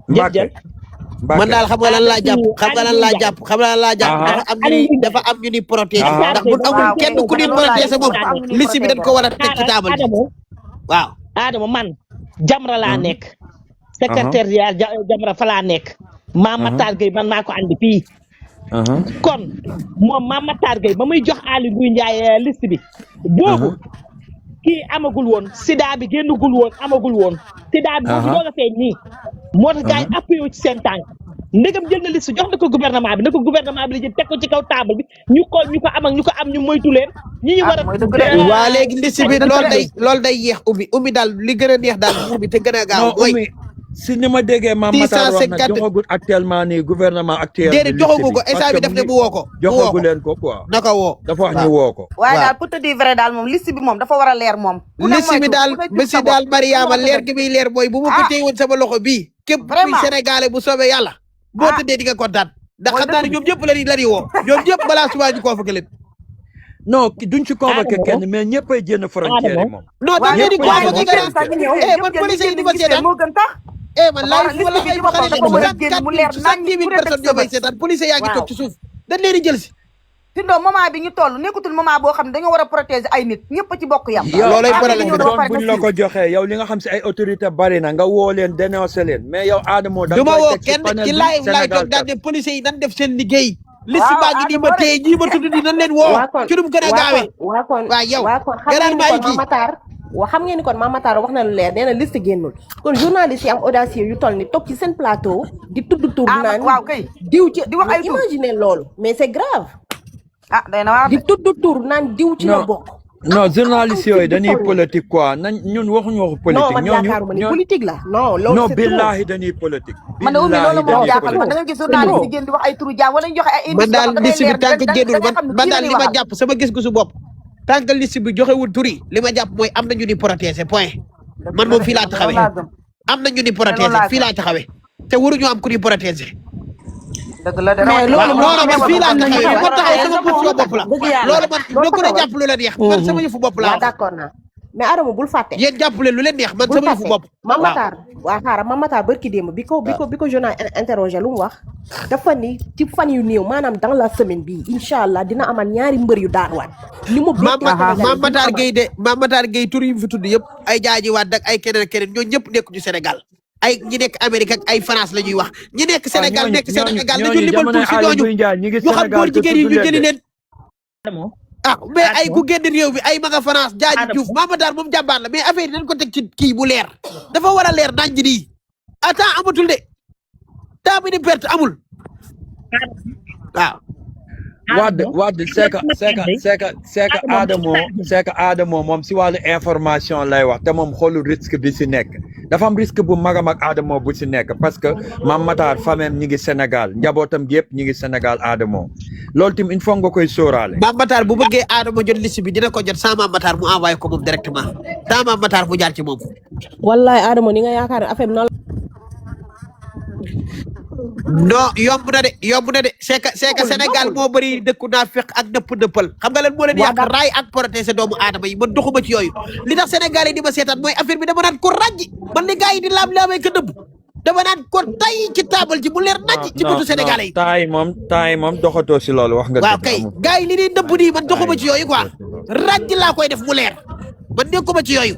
Mbacke man daal xam nga lan laa jàpp xam nga lan laa jàpp dafa am ñu ni protéger ndax bu amul kenn ku ni protéger moom liste bi dañ ko war a teg ci taabal ji waaw Adama man Jamra laa nekk secrétaire Jamra fa laa nekk Mame Matar Gueye man maa ko andi fii kon moom Mame Matar Gueye ba muy jox Aly Ngouille Ndiaye liste bi boobu kii amagul woon sida bi génnagul woon amagul woon sida bi boobu doog a feeñ nii moo tax gars yi appuyé ci seen tànk ndegam jël na liste jox na ko gouvernement bi na ko gouvernement bi la jël teg ko ci kaw table bi ñu xool ñu ko am ak ñu ko am ñu moytu leen ñi ñu war a waa léegi liste bi loolu day yéex ummi daal li gën a neex daal buur bi te gën a gaaw mooy si ni ma déggee Mame Matar wax na joxagul actuellement nii gouvernement actuel déedéet joxagu ko instant bi daf ne bu woo ko joxagu leen ko quoi naka woo dafa wax ñu woo ko waaye daal pour te dire vrai daal moom liste bi moom dafa war a leer moom liste bi daal bési daal Mariama leer gi muy leer mooy bu ma ko téye woon sama loxo bii képp kuy sénégalais bu soobee yàlla boo tëddee di nga kontaan ndax xam naa ne ñoom ñëpp la ni woo ñoom ñëpp balaa subaa ñu convoqué leen non duñ ci convoqué kenn mais ñëppay jénn frontière yi moom non dañ leen di convoqué kenn man police yi di ma seetaan man laay fu la ay xale la 70 000 personnes ñoo may seetaan police yaa ngi toog ci suuf dañ leen di jël si Tindoo moment bi ñu toll nekkutul moment boo xam ne dañoo war a protéger ay nit ñëpp ci bokk yam loolay problème bi buñ la ko joxee yow li nga xam si ay autorité bari na nga woo leen dénoncé leen mais yow Adamo du ma woo kenn ci laay toog daal ne police yi nan def seen liggéey liste baa ngi nii ma téye ñii ma tudd nii nan leen woo ci dum gën a gaawee waaw yow gënaan maay kii waa xam ngeen ni kon Mame Matar wax na lu leer nee na liste génnul kon journaliste yi am audacieux yu toll ni toog ci seen plateau di tudd tur naan diw ci di wax ay tur imaginer loolu mais c'est grave day na waar di tudd tur naan diw ci la bokk non journaliste yooyu dañuy politique quoi nañ ñun waxuñu waxu politique non man yaakaaruma ni politique la non loolu non billahi dañuy politique man de loolu moom jaaxal man da nga gis journaliste yi génn di wax ay turu jaam wala ñu joxe ay man daal liste bi tànk génnul man daal li ma jàpp sama gis-gisu bopp tànk liste bi joxewul tur yi li ma jàpp mooy am na ñu ni protéger point man moom fii laa taxawee am na ñu ni protéger fii laa taxawee te waruñu am ku ni protéger dëgg la mais loolu man fii laa taxawee bu ko taxawee sama position bopp la loolu man na ko jàpp lu la neex man sama yëfu bopp laa d'accord naa mais Adama bul fàtte yéen jàpp leen lu leen neex man sama yëfu bopp Mame Matar waa xaaral Mame Matar barki démb bi ko journal interrogé lu mu wax dafa ni ci fan yu néew maanaam dans la semaine bii incha allah dina amal ñaari mbër yu daan waat li mu Mame Matar Gueye de Mame Matar Gueye tur yi mu fi tudd yëpp ay jaaji waat ak ay keneen ñoo ñëpp nekk ci Sénégal ay ñi nekk Amérique ak ay France la ñuy wax ñi nekk Sénégal dañu limal tur si ñooñu ñu xam góor jigéen yi ñu jëli leen mais ay ku génn réew bi ay maga France jaaji Diouf Mame Matar moom jàmbaar la mais affaire yi dañ ko teg ci kii bu leer dafa war a leer nañ ji nii attends amatul de temps bi ni perte amul waaw Wade c'est que Adamo moom si wàllu information lay wax te moom xoolu risque bi si nekk dafa am risque bu mag a mag Adamo bu si nekk parce que Mame Matar famem ñi ngi Sénégal njabootam gi yëpp ñi ngi Sénégal Adamo loolu tim il faut nga koy sóoraale Mame Matar bu bëggee Adamo jot liste bi dina ko jot sans Mame Matar mu envoyé ko moom directement sans Mame Matar mu jaar ci moom wallaay Adamo ni nga yaakaar ne affaire bi noonu non yomb na de c'est que Sénégal moo bëri dëkku naa fekk ak dëppal xam nga lan moo leen yàq raay ak protéger doomu aadama yi man doxuma ci yooyu li tax Sénégal yi di ma seetaan mooy affaire bi dama naan ko ràjji man li gars yi di laam-laamee ko dëbb dama naan ko tay ci taabal ji mu leer nañ ci bëtu Sénégalais yi taay moom doxatoo si loolu wax nga waaw kay gars yi li ñuy dëbb nii man doxuma ci yooyu quoi ràjji laa koy def mu leer man nekkuma ci yooyu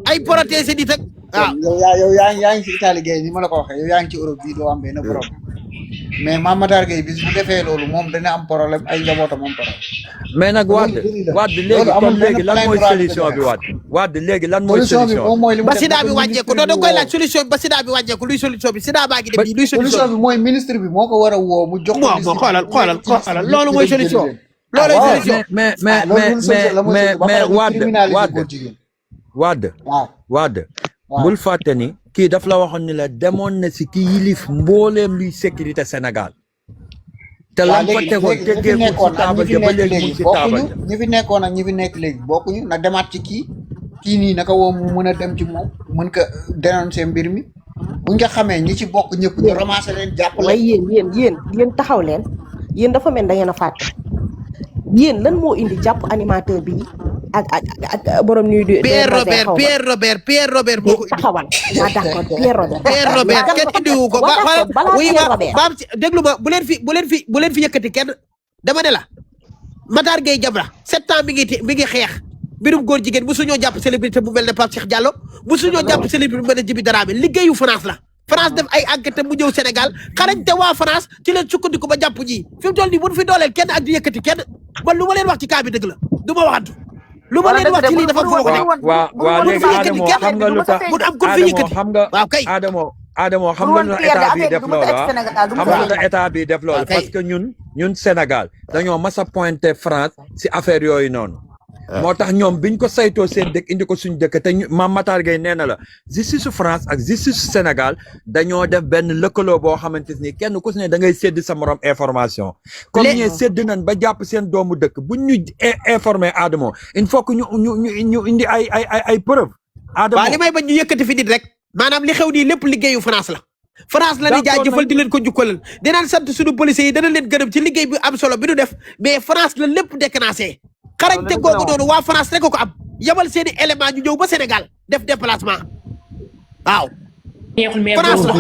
ay protéger nit ak waaw yow yaa ngi ci Italie Gueye ni ma la ko waxee yow yaa ngi ci Europe bii doo am benn problème mais Mame Matar Gueye bis bu defee loolu moom dana am problème ay njabootam am problème. mais nag Wade léegi lan mooy solution bi Wade léegi lan mooy solution bi ba sida bi wàññeeku da koy laaj solution bi ba sida bi wàññeeku luy solution bi sida baa ngi dem luy solution bi mooy ministre bi moo ko war a woo mu jox ko moo xoolal loolu mooy solution loolu mooy solution mais Wade bul fàtte ni kii daf la waxoon ni la demoon na si ki yilif mbooleem luy sécurité Sénégal te lam fa tegoon teggee ko si taabal ja ba léegi mu si taabal ja ñi fi nekkoon ak ñi fi nekk léegi bokkuñu na demaat ci kii nii naka woo mu mën a dem ci moom mën ko dénoncer mbir mi bu nga xamee ñi ci bokk ñëpp ñu ramasser leen jàppale waaye yéen taxaw leen yéen dafa mel da ngeen a fàtte yéen lan moo indi jàpp animateur bi ak borom nuyu du Pierre Robert moo ko indi. taxawal waa d'accord Pierre Robert kenn indiwu ko balaa wuy Pierre ma Robert baam ci déglu ma bu leen fi yëkkati kenn dama ne la Matar Gueye Jamra 7 ans mi ngi xeex mbirum góor jigéen bu suñoo jàpp célébrité bu mel ne Pape Cheikh Diallo bu suñoo jàpp célébrité bu mel ne Djiby Dramé liggéeyu France la France def ay enquête mu ñëw Sénégal xarañte waa France ci leen sukkandiku ba jàpp ñi fi mu toll nii bu fi dooleel kenn ak di yëkkati kenn man lu ma leen wax ci cas bi dëgg la du ma waxantu lu ma leen wax ci lii dafa foog ne waaw léegi Adamo xam nga lu tax bu am ko fi yëkkati xam nga waaw kay Adamo xam nga lu état bi def loolu xam nga lu état bi def loolu parce que ñun Sénégal dañoo mas a pointé France si affaire yooyu noonu moo tax ñoom biñ ko saytoo seen dëkk indi ko suñu dëkk te Mame Matar Gueye nee na la justice France ak justice Sénégal dañoo def benn lëkkaloo boo xamante ni kenn ku si ne da ngay sédd sa morom information comme ñee sédd nañ ba jàpp seen doomu dëkk buñ ñu informé Adamo il faut que ñu indi ay preuve Adamo waaw li may bañ ñu yëkkati fi nit rek maanaam li xew nii lépp liggéeyu France la France la di jaajëfal di leen ko jukkalal dinaan sant suñu policiers yi dana leen gërëm ci liggéey bi am solo bi nu def mais France la lépp déclenché xarañte googu noonu waa France rek ko am yabal seeni élément ñu ñëw ba Sénégal def déplacement waaw France la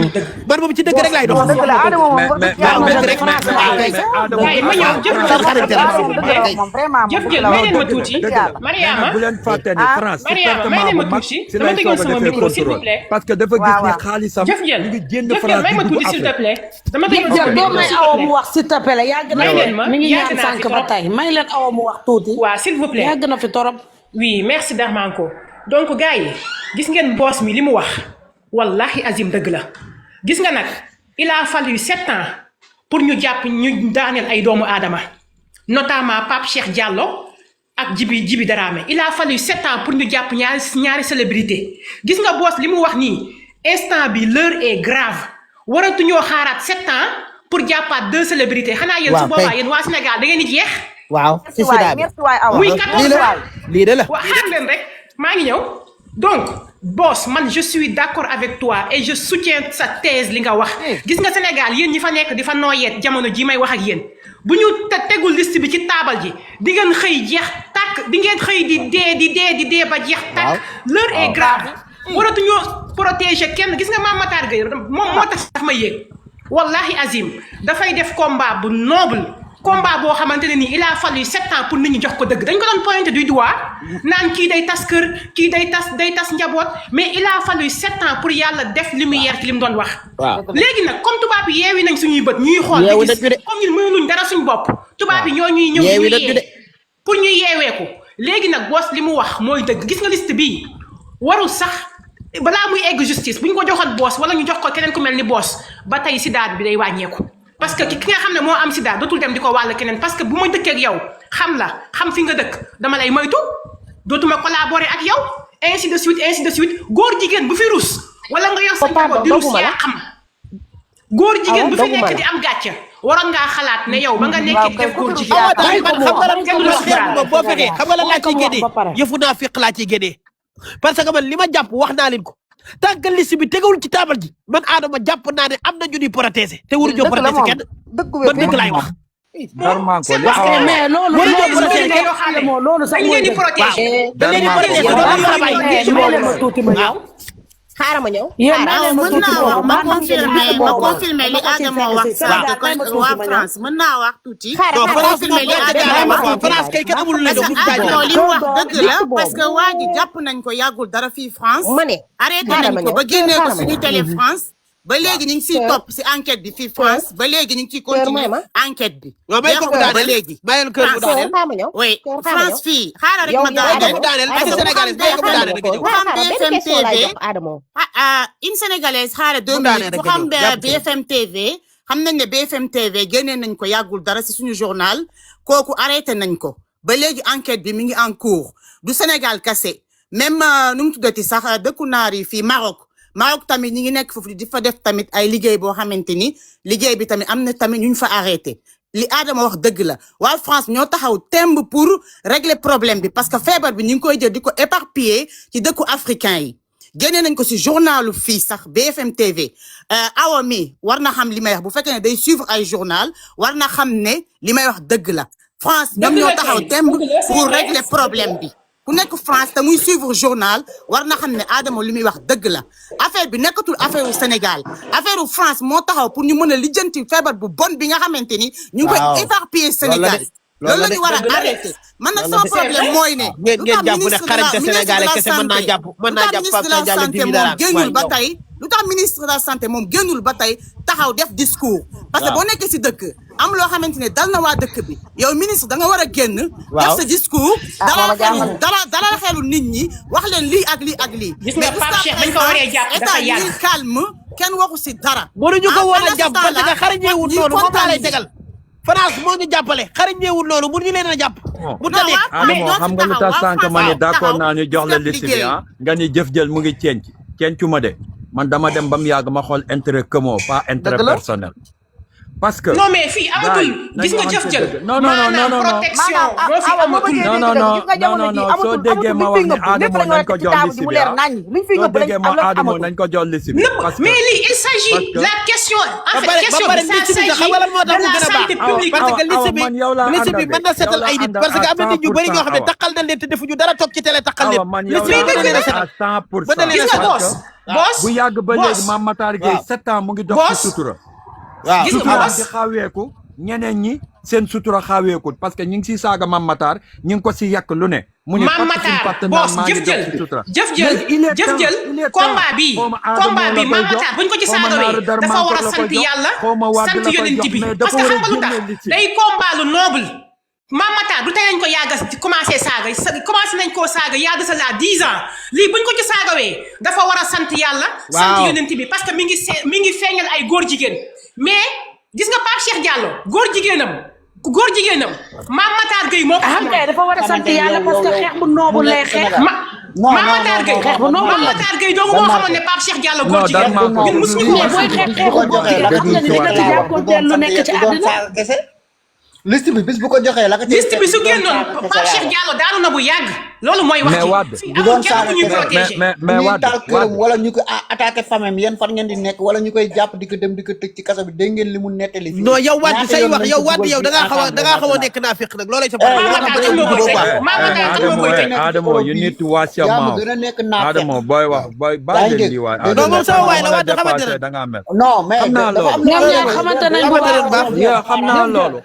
man moom ci dëgg rek laay dox jëf jël may leen ma tuuti Mariama bu leen fàtte ni France Mariama may leen ma tuuti dama déggoon sama micro s'il vous plaît parce que dafa gis ni xaalisam jëf jël ñu ngi génn jëf jël may ma tuuti s'il te plaît dama déggoon sama doo micro may s'il awa te mu plaît wax s'il te plaît yàgg na may leen ma mi ngi yàgg ñaan naa sànq fi ba trop tey may leen awa mu wax tuuti waaw s'il vous plaît yàgg na fi torop oui merci Darmanko donc gars yi gis ngeen boss mi li mu wax wallahi azim dëgg la gis nga nag il a fallu 7 ans pour ñu jàpp ñu daaneel ay doomu aadama notamment Pape Cheikh Diallo ak Djiby Dramé il a fallu 7 ans pour ñu jàpp ñaari célébrité gis nga boss li mu wax nii instant bi l'heure est grave waratuñoo xaaraat 7 ans pour jàppaat 2 célébrités xanaa yéen su boobaa yéen waa Sénégal da ngeen di jeex waaw si sida bi muy 14 ans lii de la waaw xaar leen rek maa ngi ñëw donc boss man je suis d'accord avec toi et je soutiens sa thèse li nga wax gis nga Sénégal yéen ñi fa nekk di fa nooyeet jamono ji may wax ak yéen bu ñu tegul liste bi ci taabal ji di ngeen xëy jeex tàkk di ngeen xëy di dee ba jeex tàkk l'heure est grave waratuñoo protéger kenn gis nga Mame Matar Gueye moom moo tax daf ma yéeg wallahi azim dafay def combat bu noble combat boo xamante ne nii il a fallu 7 ans pour nit ñi jox ko dëgg dañ ko doon pointé du doigt naan kii day tas kër kii day tas njaboot mais il a fallu 7 ans pour yàlla def lumière ci li mu doon wax. léegi nag comme tubaab yi yeewi nañ suñuy bët ñuy xool di gis comme ñun mënuñ dara suñ bopp. tubaab yi ñoo ñuy ñëw ñu yee pour ñu yeeweeku léegi nag boos li mu wax mooy dëgg gis nga liste bii warul sax balaa muy egg justice bu ñu ko joxoon boos wala ñu jox ko keneen ku mel ni boos ba tey sida bi day wàññeeku. parce que ki nga xam ne moo am sida dootul dem di ko wàll keneen parce que bu ma dëkkee ak yow xam fi nga dëkk dama lay moytu dootuma collaborer ak yow ainsi de suite góor jigéen bu fi rus wala nga yor sa njaboot di rus yaa xam góor jigéen bu fi nekk di am gàcce waroon ngaa xalaat ne yow ba nga nekkee di def góor jigéen boo fekkee xam nga lan laa ciy génnee yëfu naa fiq laa ciy génnee parce que man li ma jàpp wax naa leen ko tant que liste bi tegawul ci taabal ji man Adama jàpp naa ne am na ñu ni protéger te waruñoo protéger kenn man dëgg laay wax. mais loolu sax dañ leen di protéger. dañ leen di protéger ma tuuti ma ñëw xaaral ma ñëw. mën naa confirmer li Adama wax sànq waa France mën naa wax tuuti. confirmer li Adama wax France kay kenn amul parce que li mu wax dëgg la parce que waa ji jàpp nañ ko yàggul dara fii France. ma ne arrêté nañ ko ba génnee ko suñu télé France. ba léegi ñu ngi siy topp si enquête bi fii France ba léegi ñu ngi ciy continuer enquête bi. ba léegi. oui France fii xaaral rek ma daaneel. BFM TV une sénégalaise xaaral 2 minutes ku xam BFM TV xam nañ ne BFM TV génnee nañ ko yàggul dara si suñu journal kooku arrêté nañ ko ba léegi enquête bi mi ngi en cours du Sénégal kase même nu mu tuddati sax dëkku naar yi fii Maroc tamit ñi ngi nekk foofu di fa def tamit ay liggéey boo xamante ni liggéey bi tamit am na tamit ñu fa arrêté li Adama wax dëgg la waa France ñoo taxaw temb pour régler problème bi parce que feebar bi ñu ngi koy jël di ko éparpiller ci dëkku africain yi génne nañ ko ci journalu fii sax BFM TV awa mi war na xam li may wax bu fekkee ne day suivre ay journal war na xam ne li may wax dëgg la France ñoom ñoo taxaw temb pour régler problème bi ku nekk France te muy suivre journal war na xam ne Adamo li muy wax dëgg la affaire bi nekkatul affaire u Sénégal affaire u France moo taxaw pour ñu mën a lijjanti feebar bu bon bi nga xamante ni ñu ngi koy éparpiller Sénégal loolu la ñu war a arrêté man nag sama problème mooy ne ngeen jàpp ne xarañte Sénégal kese mën naa jàpp ministre de la santé moom génnul ba tey lu tax ministre de la santé moom génnul ba tey taxaw def discours parce que boo nekkee si dëkk am loo xamante ne dal na waa dëkk bi yow ministre da nga war a génn def sa discours dalal xelu nit ñi wax leen lii ak lii ak lii gis nga Pape Cheikh bañ ko waree jàpp dafa yàgg état calme kenn waxu si dara mënuñu ko woon a jàpp parce que xarañeewul noonu moom laa lay tegal France moo ñu jàppale xarañeewul noonu mënuñu leen a jàpp bu tëddee Adamo xam nga lu tax sànq ma ne d'accord naa ñu jox la liste bi nga ni jëf jël mu ngi cencu ma de man dama dem ba mu yàgg ma xool intérêt commun pas intérêt personnel parce que non mais fii amatul gis nga jëf jël non protection boo fi amatul non soo déggee ma wax ni Adamo nañ ko jox liste bi soo déggee ma Adamo nañ ko jox liste bi mais lii il s'agit la question en fait question bi ça s'agit de la santé publique parce que liste bi mën na seetal ay nit parce que am na nit ñu bëri ñoo xam ne taxal nañ leen te defuñu dara toog ci télé taxal leen liste bi mën na leen a setal 100% gis nga boss bu yàgg ba léegi Mame Matar Gueye 7 ans mu ngi dox ci sutura waaw gis nga sutura boss di xaaweeku ñeneen ñi seen sutura xaaweekut parce que ñu ngi siy saaga Mame Matar ñu ngi ko si yàq lu ne mu ñu Mame Matar boss jëf jël combat bi Mame Matar buñ ko ci saagawee dafa war a sant yàlla sant yonent bi parce que xam nga lu tax day combat lu noble Mame Matar du tey lañ ko yàgg commencé saaga commencé nañ koo saaga yàgg sa la 10 ans lii buñ ko ci saagawee dafa war a sant yàlla sant yonent bi parce que mi ngi feeñal ay góor jigéen mais gis nga Pape Cheikh Diallo góor jigéenam Mame Matar Gueye moo ko xamoon dafa war a sant yàlla parce que xeex bu noobu lay xeex Mame Matar Gueye doomu moo xamoon ne Pape Cheikh Diallo góor jigéen ñun musuñu ko booy xeex xeexu góor jigéen xam nga ne dina ci jàppanteel lu nekk ci àddina liste bi bis bu ko joxee la ko liste bi su génnoon Pape Cheikh Diallo daanu na bu yàgg loolu mooy wax ci bu doon kenn ku ñuy protéger mais ñuy taal këram wala ñu ko attaqué famille yéen fan ngeen di nekk wala ñu koy jàpp di ko dem di ko tëj ci kaso bi dégg ngeen li mu nettali fii non yow Wade say wax yow Wade yow da ngaa xaw a nekk naa fekk nag loolay sa Adamo you need to watch your mouth gën a nekk naa Adamo booy wax booy bàyyi leen di waay non moom sama waay la Wade xamante ne da ngaa mel non mais dafa am ñoom ñaar xamante nañ bu baax yow xam naa loolu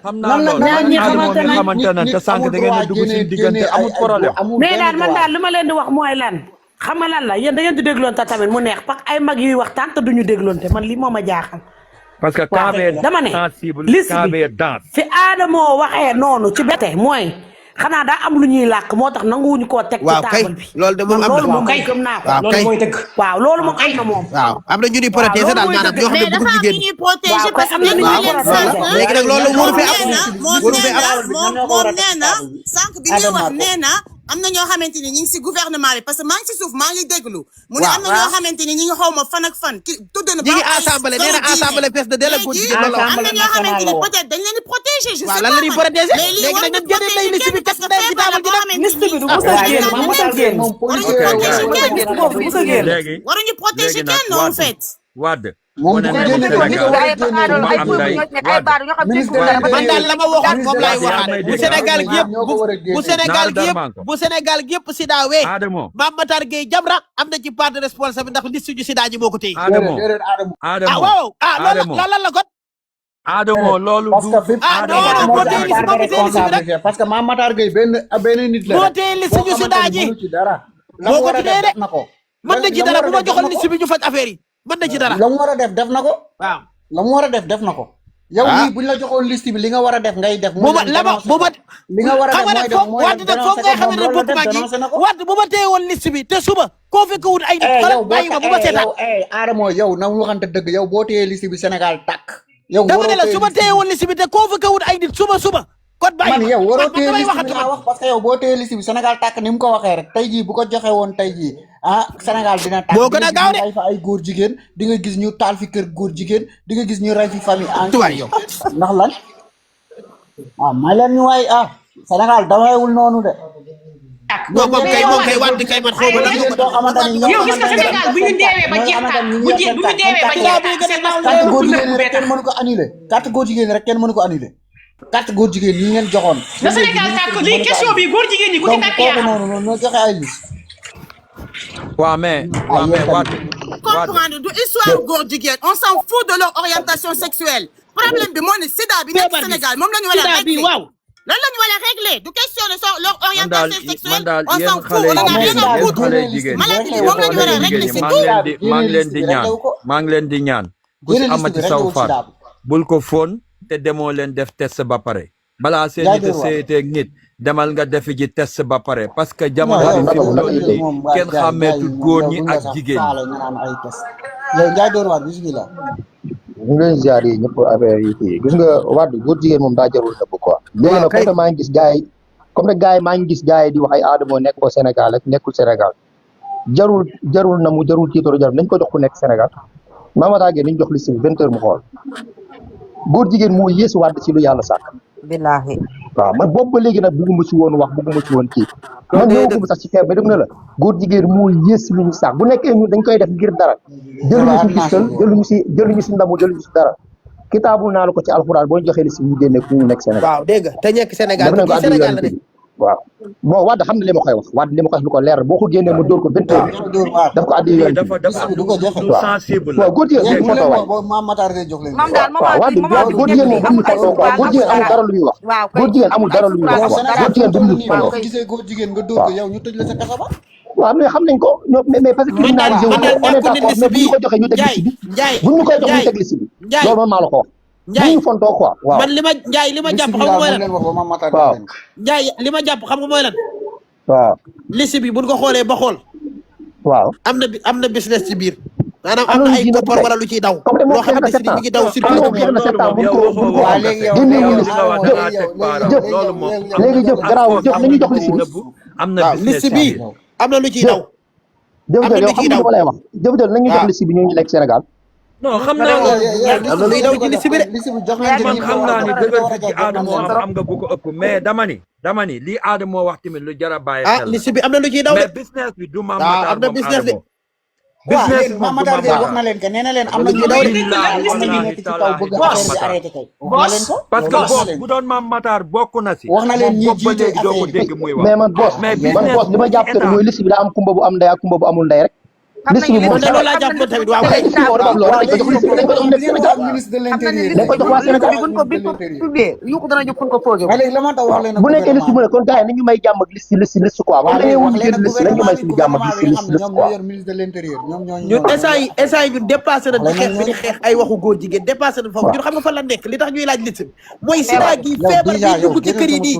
ñaar ñi Adamo mi xamante ne te sànq da ngeen di dugg si diggante amul problème mais daal man daal li ma leen di wax mooy lan xam nga lan la yéen da ngeen di dégloon te tamit mu neex parce que ay mag yuy waxtaan te duñu dégloon te man li moo ma jaaxal parce que quand dama ne liste bi fi Adamo waxee noonu ci bete mooy xanaa daa am lu ñuy làkk moo tax nanguwuñu koo teg ci taabal bi loolu de moom am na loolu moom kay gëm naa ko loolu mooy dëgg waaw loolu moom am na moom waaw am na ñu di protéger daal maanaam ñoo xam ne bëgg jigéen ñuy protéger parce que am na léegi nag loolu waru fi am moom nee na sànq bi ñuy wax nee na am na ñoo xamante ni ñi ngi si gouvernement bi parce que maa ngi si suuf maa ngi déglu mu ne am na ñoo xamante ni ñi ngi xaw ma fan ak fan ki tudd na ñi ngi assemblée nee na assemblée fees de délai góor jigéen loolu am na ñoo xamante ni peut-être dañ leen di protéger je sais pas lan la ñuy protéger léegi nag dañ jëlee lay liste bi kat day ci taabal ji nag liste bi du mos a génn du mos a génn léegi waruñu protéger kenn en fait Wade moom bu ko génnee man daal la ma waxoon moom laay waxaat bu Sénégal gi yëpp bu Sénégal gi yëpp bu Sénégal gi yëpp Sida wee Mame Matar Gueye Jamra am na ci part de responsable ndax liste ju Sida ji moo ko téye waaw loolu lan la kot Adamo loolu du non moo téye liste moo téye liste bi rek parce que Mame Matar Gueye benn nit la moo téye liste ju Sida ji moo ko téye de mën na ci dara bu ma joxoon liste bi ñu faj affaire yi mën na ci dara la mu war a def na ko waaw la mu war a def na ko yow lii buñ la joxoon liste bi li nga war a def ngay def bu ma li nga war a def mooy def mooy Wade nag foofu ngay xam ne bokk maa ji Wade bu ma téye woon liste bi te suba koo fekk wut ay nit xala bàyyi ma bu ma seetaan Adamo yow na waxante dëgg yow boo téye liste bi Sénégal tàkk yow dama ne la su ma téye woon liste bi te koo fekk wut ay nit suba kon bàyyi man yow waroo téye liste bi laa wax parce que yow boo téye liste bi Sénégal tàkk ni mu ko waxee rek tey jii bu ko joxe woon tey jii Sénégal dina tàkk boo gën a gaaw de ay fa ay góor jigéen di nga gis ñu taal fi kër góor jigéen di nga gis ñu rey fi famille en yow ndax lan may leen ñu waay Sénégal daweewul noonu de moom kay Wade kay man xaw ma lan yow gis nga Sénégal bu ñu deewee ba jeextaan bu ñu deewee ba jeextaan carte góor jigéen rek kenn mënu ko annulé carte góor jigéen rek kenn mënu ko annulé carte góor jigéen yi ngeen joxoon. na Sénégal tàkk lii question bi góor jigéen ñi ku ci tàkk yaa donc kooku noonu ñoo joxe ay liste. waaw mais Wade comprendre du histoire góor jigéen on s'en fout de leur orientation sexuelle problème bi moo ne sida bi nekk Sénégal moom la ñu war a régler waaw loolu la ñu war a régler du question de leur orientation sexuelle on yéen s'en fout on en a rien à foutre xale jigéen maladie bi moom la ñu war a régler c'est tout maa ngi leen di ñaan ku ci amati saw faat bul ko fóon te demoo leen def test ba pare balaa seen nit a seeteeg nit demal nga defi ji test ba pare parce que jamono bi fi mu toll nii kenn xàmmeetul góor ñi ak jigéen yow Ndiaye Dóor waar bismillah. ñu ngi leen ziar yi ñëpp affaire yi kii gis nga Wade góor jigéen moom daa jarul nëbb quoi. léegi nag comme maa ngi gis gars yi maa ngi gis gars yi di wax ay Adamo nekk ko Sénégal ak nekkul Sénégal jarul na mu jarul tiitoro jarul nañ ko jox ku nekk Sénégal Mama Tàgge nañ jox liste bi 20 heures mu xool góor jigéen moo yées Wade si lu yàlla sàkk. billahi waaw man boobu ba léegi nag bugguma ci woon wax bugguma ci woon kii man ñëwaguma sax ci xeer ba def na la góor jigéen moo yées si lu ñu sàkk bu nekkee ñun dañ koy def ngir dara jëluñu si gisal jëluñu si ndamu jëluñu si dara kitaabul naa la ko ci alxuraan boo ñu joxee liste ñu génne ku ñu nekk Sénégal. waaw dégg nga te nekk Sénégal def nañ ko Sénégal la de waaw bon Wade xam ne li ma koy wax Wade li ma koy wax lu ko leer boo ko génnee mu dóor ko 20 heures daf ko addi yoon waaw góor jigéen bu foto waay waaw Wade góor jigéen moom bu ñu foto quoi góor jigéen amul dara lu muy wax góor jigéen amul dara lu muy wax góor jigéen bu ñu foto gisee góor jigéen nga dóor ko yow ñu tëj la sa kaso ba. waaw mais xam nañ ko mais parce que criminalisé wu on est d'accord mais bu ñu ko joxee ñu teg liste bi bu ñu koy jox ñu teg liste bi loolu man maa la ko wax bu ñu fontoo quoi waaw man li ma jàpp xam nga mooy lan waaw Ndiaye li ma jàpp xam nga mooy lan waaw liste bi buñ ko xoolee ba xool waaw am na business ci biir maanaam am na ay koppar wala lu ciy daw loo xam ne mi ngi daw léegi jëf garaaw jëf nañu jox liste bi waaw liste bi am na lu ciy daw jëf yow xam nga dama lay wax jëf nañu jox liste bi ñu nekk Sénégal non xam naa am na luy daw ci liste bi de man xam naa ni dëgër fi ci Adamo am nga bu ko ëpp mais dama ni lii Adamo wax tamit lu jar a bàyyi xel liste bi am na lu ciy daw de mais business bi du Mame Matar am na business de business bi Mame Matar wax na leen que nee na leen am na ñu daw nekk ci kaw bëgg affaire bi arrêté kay wax na leen ko parce que boss bu doon Mame Matar bokk na si wax na leen ñi jiite doo ko dégg muy wax mais man boss li ma jàpp que mooy liste bi daa am kumba bu am ndey ak kumba bu amul ndey rek liste bi moom loolu laa jàpp tamit waaw kay ministre de l'intérieur dañ ko jox waa Sénégal buñ ko publié yuuxu dana jóg fuñ ko posé léegi la ma tax wax leen bu nekkee liste bu ne kon gars yi nañu may jàmm ak liste quoi bu dañee wuñu génn liste nañu may suñu jàmm ak liste ñoom quoi ñoo yor ministre de l'intérieur ñoom ñoo ñun instant yi ñun dépassé na di xeex bi di xeex ay waxu góor jigéen dépassé na foofu ñun xam nga fan la nekk li tax ñuy laaj liste bi mooy sida gi feebar bi dugg ci kër yi nii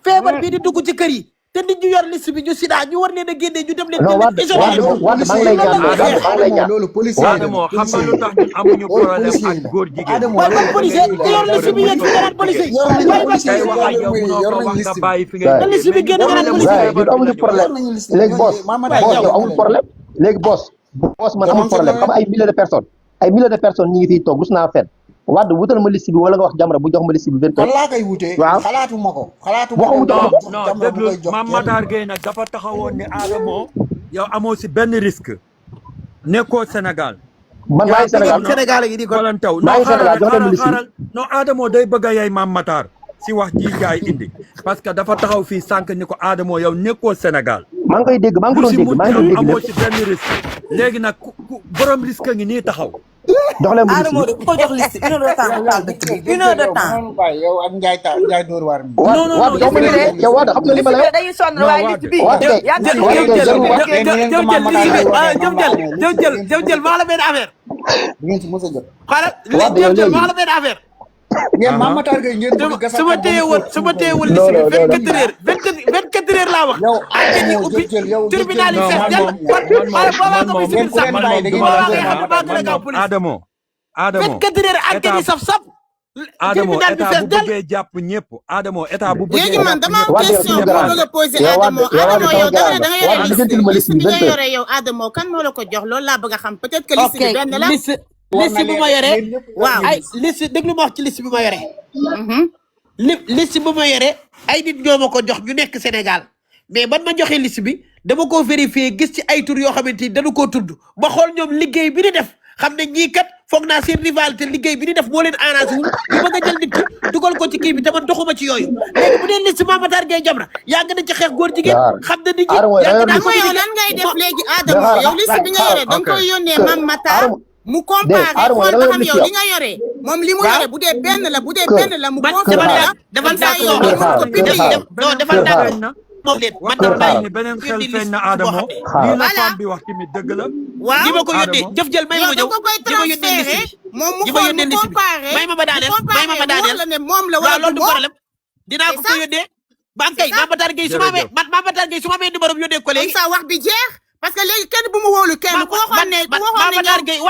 feebar bi di dugg ci kër yi te nit ñu yor liste bi ñu sida ñu war leen a génne ñu dem leen isolé Wade maa ngi lay ñaan loolu police Adamo xam nga lu tax ñun amuñu problème ak góor jigéen waaw man policier ki yor liste bi yéen fi nga naan policier kay wax ak yow munoo ko wax nga bàyyi fi nga liste bi génn nga naan policier ñun amuñu problème léegi boss yow amul problème léegi boss man amul problème xam ay milliers de personnes ñi ngi fiy toog rus naa fen Wade wutal ma liste bi wala nga wax Jamra bu jox ma liste bi 20 kon laa koy wutee waaw xalaatu ma ko non déglu Mame Matar Gueye nag dafa taxawoon ni Adamo yow amoo si benn risque nekkoo Sénégal man maa ngi Sénégal yi di ko walan taw maa ngi Sénégal jox leen liste bi non Adamo day bëgg a yey Mame Matar si wax ji gaay indi parce que dafa taxaw fii sànq ni ko Adamo yow nekkoo Sénégal maa ngi koy dégg maa ngi ko doon dégg maa ngi doon dégg amoo si benn risque léegi nag borom risque ngi nii taxaw jox leen ma liste Adamo de ku ko jox liste une heure de temps une heure de temps yow ak Ndiaye Dóor waar mi Wade jox ma liste yow Wade xam nga li ma lay wax dañuy sonn waaye liste bi jël maa la benn affaire di ngeen ci mos a jot xaaral jël maa la benn affaire ngeen Mame Matar Gueye ngeen bëgg gas su ma téye woon liste bi 24 heures laa wax enquête yi ubbi tribunal yi fees jël boobaa nga muy sibir sax boobaa ngay xam ne maa gën a gaaw police Adamo 24 heures enquête yi saf Adamo état bu bëggee jàpp ñëpp Adamo état bu bëggee léegi man dama am question bu bëgg a poser Adamo yow da nga yore liste bi nga yore yow Adamo kan moo la ko jox loolu laa bëgg a xam peut-être que liste bi benn la liste bu ma yore waaw ay liste déglu ma wax ci liste bi ma yore liste bu ma yore ay nit ñoo ma ko jox ñu nekk Sénégal mais ban ma joxee liste bi dama ko vérifier gis ci ay tur yoo xamante ni dañu koo tudd ba xool ñoom liggéey bi di def xam ne ñii kat foog naa seen rivalité liggéey bi ni def moo leen arrangé wul ñu bëgg a jël nit ki dugal ko ci kii bi te man doxuma ci yooyu léegi bu dee liste Mame Matar Gueye Jamra yàgg na ci xeex góor jigéen xam na nit ñi yàgg naa ko yow lan ngay def léegi Adamo yow liste bi nga yore da nga koy yónnee Mame Matar mu comparé xool ba xam yow li nga yore moom li mu yore bu dee benn la mu confirmé defal saa yow ko publier non defal naa moom leen man dama bàyyi beneen xel feeñ na Adamo lii la femme bi wax tamit dëgg la waaw li ma ko yónnee jëf jël may ma ñëw di ma yónnee liste moom mu xool mu comparé may ma daaneel la ne moom la wala loolu du problème dinaa ko yónnee ba kay Mame Matar Gueye su ma amee numéro bi yónnee ko léegi sa wax bi jeex parce que léegi kenn bu mu wóolu kenn ku waxoon ne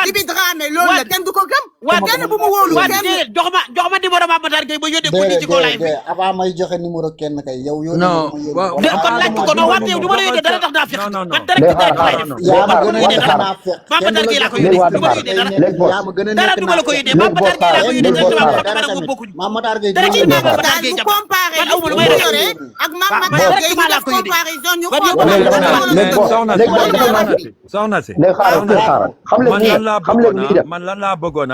Ibi Dramé loolu la kenn du ko gëm kenn bu mu wóolu kenn jox ma numéro Mame Matar Gueye ba yónnee ko nit ci ko live bi avant may joxe numéro kenn kay yow non kon laaj ko non wante yow du ma la yónnee dara tax naa fi man dara lay def Mame Matar Gueye laa ko yónnee du ma la yónnee dara du ma la ko yónnee Mame Matar Gueye laa ko yónnee dara moom bokkuñu Mame Matar Gueye dara ci Mame Matar Gueye bu comparé man awuma lu may yore ak Mame Matar Gueye ñu def comparaison ñu soxna si man lan laa bëggoon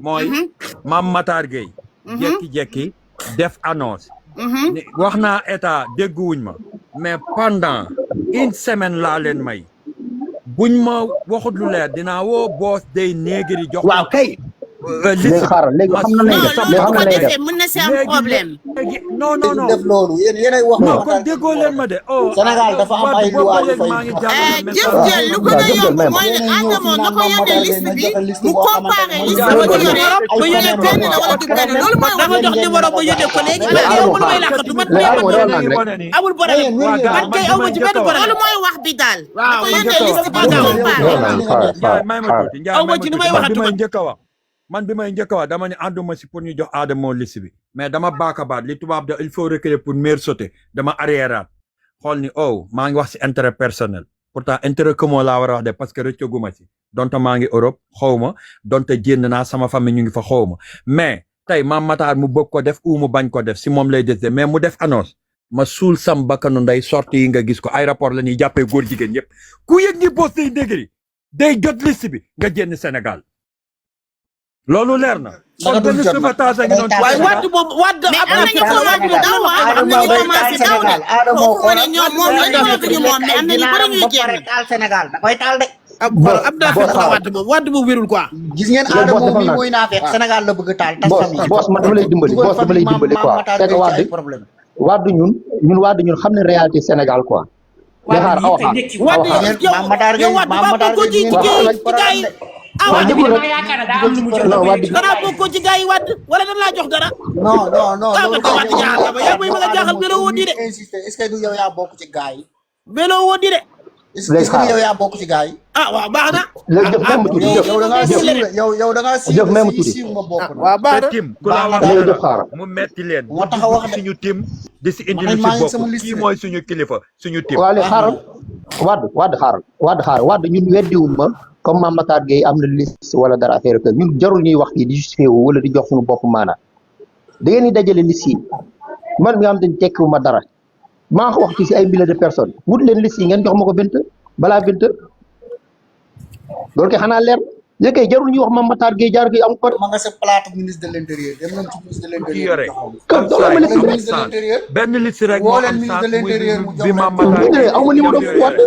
mooy Mame Matar Gueye jekki-jekki def annonce wax naa état dégguwuñ ma mais pendant une semaine laa leen may buñ ma waxut lu leer dinaa woo boos day néegri jox waaw kay léegi xaaral léegi xam na lay def léegi xam na lay def mën na si am problème non def loolu yéenay wax non kon déggoo leen ma de Sénégal dafa am ay loi yu fay jëf jël lu ko na yomb mooy ne Adamo na ko yónnee liste bi mu comparé liste ba ko yore ba yónnee benn la wala du benn loolu mooy dama jox numéro ba yónnee ko léegi yow mënu may làkkatu man amul problème man kay aw ma ci benn problème loolu mooy wax bi daal na ko yónnee liste bi nga comparé may ma tuuti Ndiaye aw ma ci nu may waxatu man bi may njëkk a wax dama ne ànduma si pour ñu jox Adamo liste bi mais dama baakabaat li tubaab de il faut reculer pour mieux sauter dama arriéraat xool ni maa ngi wax si intérêt personnel pourtant intérêt commun laa war a wax de parce que rëccaguma si donte maa ngi Europe xaw ma donte génn naa sama famille ñu ngi fa xaw ma mais tey Mame Matar mu bëgg ko def ou mu bañ ko def si moom lay décider mais mu def annonce ma suul sam bakkanu ndey sorti yi nga gis ko aéroport la ñuy jàppee góor jigéen yëpp ku yëg ni boos day ndégri day jot liste bi nga génn Sénégal loolu leer na. kon benn sauvetage a ngi noonu. waaye Wade moom Wade am na ñu ko Wade daw am na ñu commencé daw de foofu ne ñoom moom la ñu wax ñu moom mais am na ñu bëri ñuy génn taal Sénégal da koy taal de. am naa fekk la Wade moom wérul quoi. gis ngeen Adamo mi mooy naa fekk Sénégal la bëgg taal tas famille. boss man dama lay dimbali quoi c'est que Wade ñun xam ne réalité Sénégal quoi. Wade yow Wade ko ci gars yi Wade bi dama yaakaar daa am lu mu jël dara bokkoo ci gars yi Wade wala dañ laa jox dara non Wade jaaxal ba yaa may bëgg a jaaxal melo woon di de est-ce que du yow yaa bokk ci gars yi melo woon di de est-ce que yow yaa bokk ci gars yi waaw baax na léegi jëf même tuuti yow da ngaa jëf même tuuti siiw nga bokk na waaw baax na tim ku la wax mu metti leen moo tax a wax suñu tim di si indi lu si bopp kii mooy suñu kilifa suñu tim waaw léegi xaaral Wade xaaral ñun weddiwul ma comme Mame Matar Gueye am na liste wala dara affaire que ñun jarul ñuy wax fii di justifié wu wala di jox suñu bopp maanaam da ngeen di dajale liste yi man mi nga xam te ne tekkiwu ma dara maa ko wax ci si ay milliers de personnes wut leen liste yi ngeen jox ma ko 20 balaa 20 loolu kay xanaa leer léegi kay jarul ñuy wax Mame Matar Gueye jaar gi am ko. ma nga sa plateau ministre de l'intérieur dem nañ ci ministre de l'intérieur comme doole ma liste benn liste rek moo am sax bi Mame Matar Gueye aw ma numéro Wade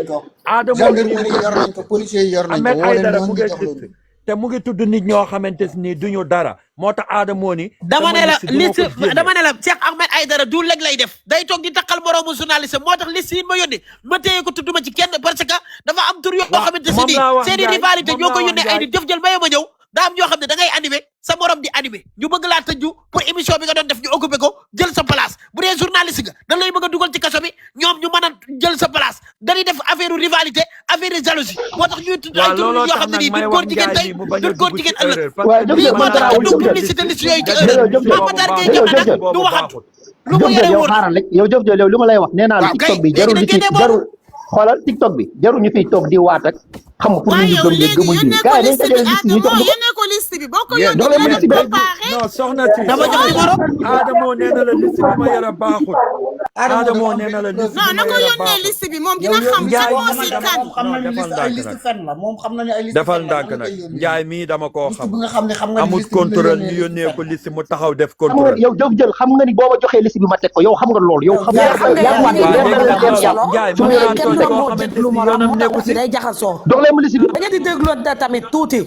gendarmerie yor nañ ko policier yor nañ ko woo leen ñoo jox loolu te mu ngi tudd nit ñoo xamante ni duñu dara moo tax Adamo ni dama ne la liste dama ne la Cheikh Ahmed Aïdara du leg lay def day toog di takkal moroomu journaliste moo tax liste yi ma yónnee ma téye ko tudduma ci kenn parce que dafa am tur yoo xamante si nii seeni rivalité ñoo ko yónnee ay nit jëf jël maye ma ñëw daa am ñoo xam ne da ngay animé sa morom di animé ñu bëgg laa tëju pour émission bi nga doon def ñu occupé ko jël sa place bu dee journaliste nga dañ lay bëgg a dugal ci kaso bi ñoom ñu mën a jël sa place dañuy def affaire rivalité affaire jalousie moo tax ñuy tudd ay tur yoo xam ne nii duñ góor jigéen tey duñ góor jigéen ëllëg lii moo tax ñu dugg publicité liste yooyu ci heure Mame Matar Gueye Jamra nag du waxat lu mu yore woon xaaral rek yow jëf yow li ma lay wax nee naa la TikTok bi jarul li ci jarul xoolal TikTok bi jarul ñu fiy toog di waat ak xam pour ñu gëm ne gëmuñ ni gars yi dañ dajale liste ñu jox yónnee ko liste bi boo ko yónnee yónnee non soxna si dama jox numéro Adamo nee na la liste bi ma yore baaxul Adamo nee na la liste non na ko yónnee liste bi moom dina xam sa boosi kan xam nañu liste ay liste fen la moom xam nañu ay liste defal ndànk nag Njaay mii dama koo xam bi nga xam ne xam nga amul contrôle ñu yónnee ko liste mu taxaw def contrôle yow Diop jël xam nga ni boo ma joxee liste bi ma teg ko yow xam nga loolu yow xam su ma kenn doon déglu ma day jaxasoo dox leen ma liste bi da ngeen di dégloonte tamit tuuti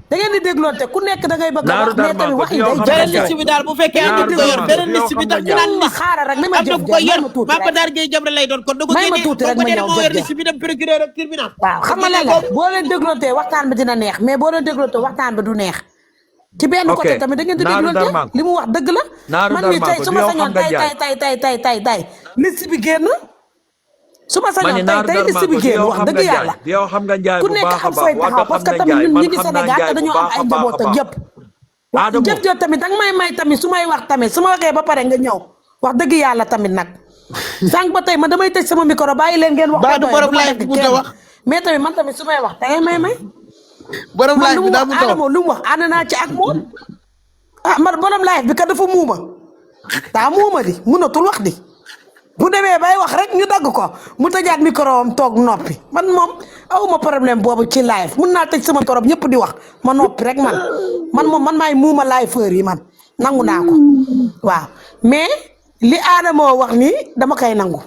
da ngeen di dégloonte ku nekk da ngay bëgg a wax mais tamit wax yi day beneen liste bi daal bu fekkee am na ko yor beneen liste bi tax ñu naan liste xaaral rek am na ko yor Mame Matar Gueye Jamra lay doon kon da ko ma tuuti rek ma ñëw moo yor liste bi dem procureur ak tribunal waaw xam nga lan la boo leen dégloonte waxtaan bi dina neex mais boo leen dégloonte waxtaan bi du neex ci benn côté tamit da ngeen di dégloonte li mu wax dëgg la man mi tey su ma sañoon tay liste bi génn su ma sañoon tey liste bi génn wax dëgg yàlla yow xam nga Njaay ku bu nekk baax a am fooy baax taxaw parce que tamit ñun ñi ngi Sénégal te dañoo am ay njaboot ak yëpp jëf tamit danga may tamit su may wax tamit su ma waxee ba pare nga ñëw wax dëgg yàlla tamit nag sànq ba tey man damay tëj sama micro bàyyi leen ngeen wax ba du borom live bi mu wax mais tamit man tamit su may wax da ngay may borom live bi daa mu Adamo lu mu wax ànd naa ci ak moom man borom live bi kat dafa muuma daa muuma di mënatul wax di bu demee bay wax rek ñu dagg ko mu tëjaat micro am toog noppi man moom awuma problème boobu ci live mun naa tëj sama micro ñëpp di wax ma noppi rek man moom man maay muuma liveur yi man nangu naa ko waaw mais li Adamo wax nii dama koy nangu